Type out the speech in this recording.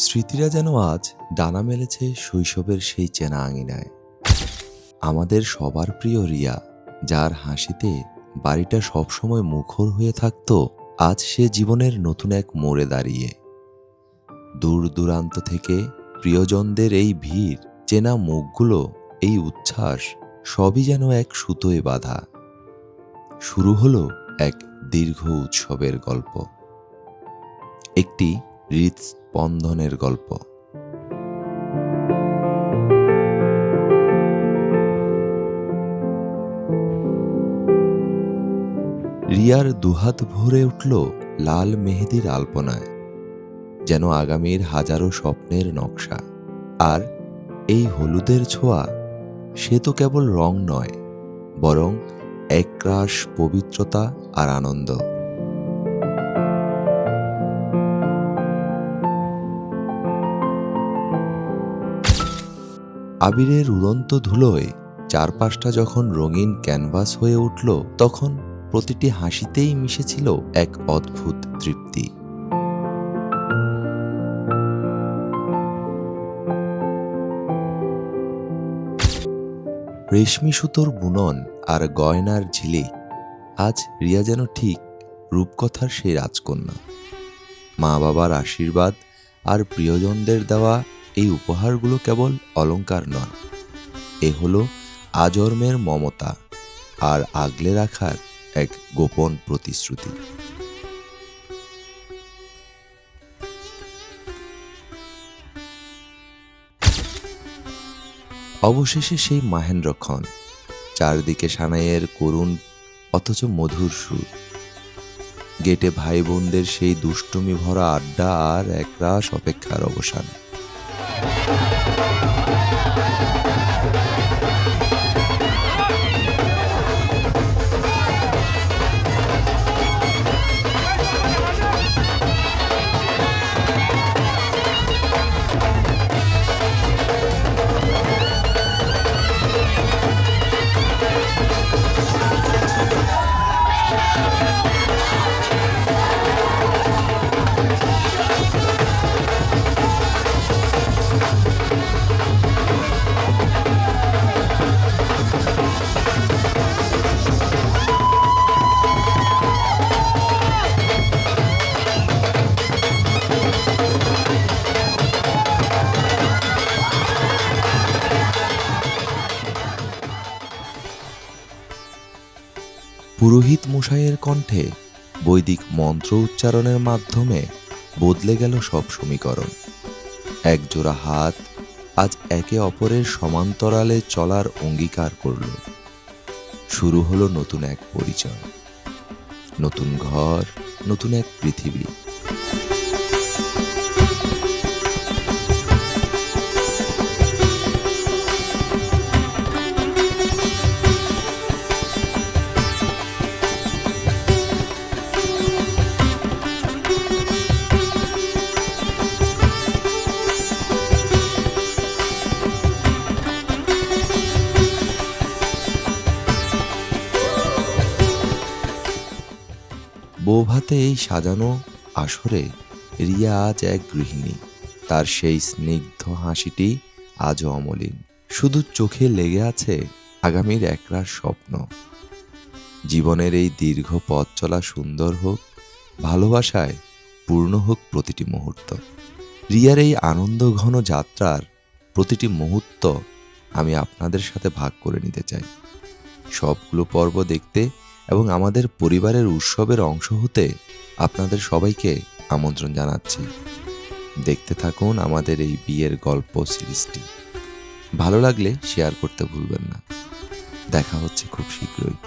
স্মৃতিরা যেন আজ ডানা মেলেছে শৈশবের সেই চেনা আঙিনায়। আমাদের সবার প্রিয় রিয়া, যার হাসিতে বাড়িটা সবসময় মুখর হয়ে থাকত, আজ সে জীবনের নতুন এক মোড়ে দাঁড়িয়ে। দূর দূরান্ত থেকে প্রিয়জনদের এই ভিড়, চেনা মুখগুলো, এই উচ্ছ্বাস, সবই যেন এক সুতোয় বাঁধা। শুরু হলো এক দীর্ঘ উৎসবের গল্প, একটি হৃদস্পন্দনের গল্প। রিয়ার দুহাত ভরে উঠল লাল মেহেদির আলপনায়, যেন আগামীর হাজারো স্বপ্নের নকশা। আর এই হলুদের ছোঁয়া, সে তো কেবল রং নয়, বরং একরাশ পবিত্রতা আর আনন্দ। আবিরের উড়ন্ত ধুলোয় চারপাশটা যখন রঙিন ক্যানভাস হয়ে উঠল, তখন প্রতিটি হাসিতেই মিশেছিল এক অদ্ভুত তৃপ্তি। রেশমি সুতোর বুনন আর গয়নার ঝিলিক, আজ রিয়া যেন ঠিক রূপকথার সেই রাজকন্যা। মা বাবার আশীর্বাদ আর প্রিয়জনদের দেওয়া এই উপহারগুলো কেবল অলংকার নয়, এ হলো আজন্মের মমতা আর আগলে রাখার এক গোপন প্রতিশ্রুতি। অবশেষে সেই মাহেন্দ্রক্ষণ, চারদিকে সানাইয়ের করুণ অথচ মধুর সুর, গেটে ভাই বোনদের সেই দুষ্টুমি ভরা আড্ডা আর একরাশ অপেক্ষার অবসান। পুরোহিত মশাইয়ের কণ্ঠে বৈদিক মন্ত্র উচ্চারণের মাধ্যমে বদলে গেল সব সমীকরণ। একজোড়া হাত আজ একে অপরের সমান্তরালে চলার অঙ্গীকার করল। শুরু হলো নতুন এক পরিচয়, নতুন ঘর, নতুন এক পৃথিবী। বৌভাতে এই সাজানো আসরে রিয়া আজ এক গৃহিণী। তার সেই স্নিগ্ধ হাসিটি আজও অমলিন, শুধু চোখে লেগে আছে আগামীর একরাশ স্বপ্ন। জীবনের এই দীর্ঘ পথ চলা সুন্দর হোক, ভালোবাসায় পূর্ণ হোক প্রতিটি মুহূর্ত। রিয়ার এই আনন্দ ঘন যাত্রার প্রতিটি মুহূর্ত আমি আপনাদের সাথে ভাগ করে নিতে চাই। সবগুলো পর্ব দেখতে এবং আমাদের পরিবারের উৎসবের অংশ হতে আপনাদের সবাইকে আমন্ত্রণ জানাচ্ছি। দেখতে থাকুন আমাদের এই বিয়ের গল্প সিরিজটি। ভালো লাগলে শেয়ার করতে ভুলবেন না। দেখা হচ্ছে খুব শীঘ্রই।